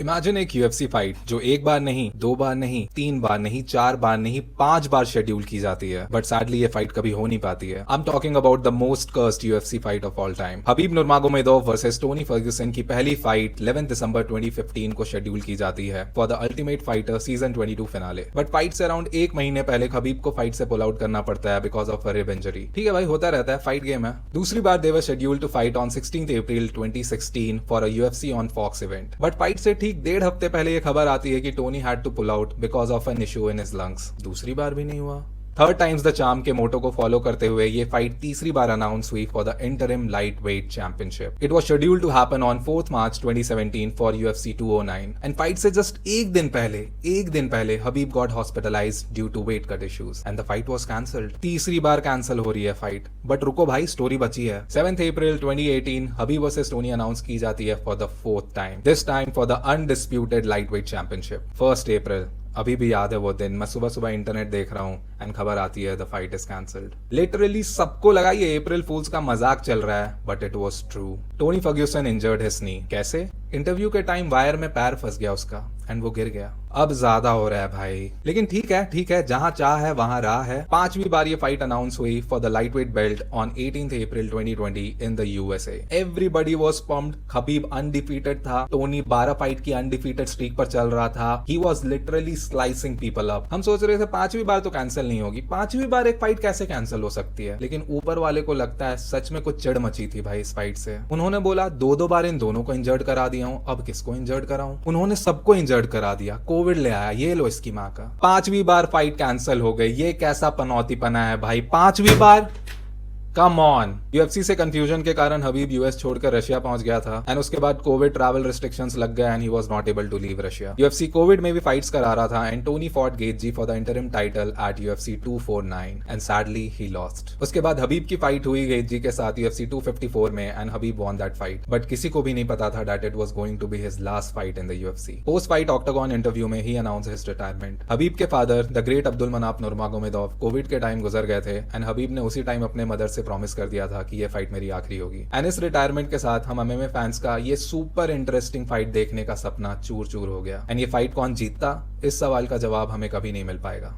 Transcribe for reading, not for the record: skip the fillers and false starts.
Imagine एक UFC fight जो एक बार नहीं, दो बार नहीं, तीन बार नहीं, चार बार नहीं, पांच बार शेड्यूल की जाती है, बट सैडली ये फाइट कभी हो नहीं पाती है। I am talking about the most cursed UFC fight of all time. Khabib Nurmagomedov versus Tony Ferguson की पहली फाइट 11 दिसंबर 2015 को शेड्यूल की जाती है for the ultimate fighter season 22 finale. But fight से अराउंड एक महीने पहले हबीब को फाइट से पुल आउट करना पड़ता है बिकॉज ऑफ रिब इंजरी। ठीक है भाई, होता रहता है, फाइट गेम है। दूसरी बार they were scheduled to fight on 16 April 2016 for a UFC on Fox event. But fight से ठीक डेढ़ हफ्ते पहले ये खबर आती है कि Tony had to pull out because of an issue in his lungs. दूसरी बार भी नहीं हुआ। थर्ड टाइम्स द चार्म के मोटो को फॉलो करते हुए ये फाइट तीसरी बार अनाउंस हुई for the interim light weight championship. It was scheduled to happen on 4 March 2017 for UFC 209 and fight से जस्ट एक दिन पहले Khabib got hospitalised due to weight cut issues and the fight was cancelled. तीसरी बार cancel हो रही है fight, but रुको भाई, स्टोरी बची है। 7 अप्रैल 2018 हबीब वर्सेस टोनी अनाउंस की जाती है for the fourth time, this time for the undisputed light weight championship. 1 अप्रैल, अभी भी याद है वो दिन। मैं सुबह सुबह इंटरनेट देख रहा हूँ एंड खबर आती है the fight is cancelled. Literally सबको लगा ये अप्रैल फूल्स का मजाक चल रहा है, but it was true. Tony Ferguson injured his knee. कैसे? इंटरव्यू के टाइम वायर में पैर फंस गया उसका एंड वो गिर गया। अब ज्यादा हो रहा है भाई, लेकिन ठीक है, जहां चाह है वहां राह है। पांचवी बार ये फाइट अनाउंस हुई for the lightweight belt on 18 April 2020 in the USA. Everybody was pumped. Habib undefeated था, टोनी 12 फाइट की अनडिफीटेड स्ट्रीक पर चल रहा था। He was literally slicing people up. हम सोच रहे थे पांचवी बार तो कैंसिल नहीं होगी, पांचवी बार एक फाइट कैसे कैंसिल हो सकती है? लेकिन ऊपर वाले को लगता है सच में कुछ चिढ़ मची थी भाई इस फाइट से। उन्होंने बोला दो बार इन दोनों को इंजर्ड करा दिया हूं, अब किसको इंजर्ड कराऊं? उन्होंने सबको इंजर्ड करा दिया, कोविड ले आया, ये लो इसकी माँ का। पांचवी बार फाइट कैंसिल हो गई। ये कैसा पनौती पना है भाई, पांचवी बार? Come on. यूएफसी से कंफ्यूजन के कारण हबीब यूएस छोड़कर रशिया पहुंच गया था एंड उसके बाद कोविड ट्रैवल रिस्ट्रिक्शंस लग गए and he was not able to leave Russia. UFC Covid में भी फाइट्स करा रहा था and Tony fought Gaethje for the interim title at UFC 249 and sadly he lost. उसके बाद हबीब की फाइट हुई गेटजी के साथ यूएफसी 254 में and Khabib won that fight, but किसी को भी नहीं पता था that it was going to be his last fight in the UFC. Post fight octagon interview में ही अनाउंस हिज रिटायरमेंट। हबीब के father the great Abdul Manap Nurmagomedov Covid के टाइम गुजर गए थे एंड हबीब ने उसी टाइम अपने मदर से प्रॉमिस कर दिया था कि ये फाइट मेरी आखिरी होगी। एंड इस रिटायरमेंट के साथ हम एमएमए फैंस का ये सुपर इंटरेस्टिंग फाइट देखने का सपना चूर चूर हो गया। एंड ये फाइट कौन जीतता, इस सवाल का जवाब हमें कभी नहीं मिल पाएगा।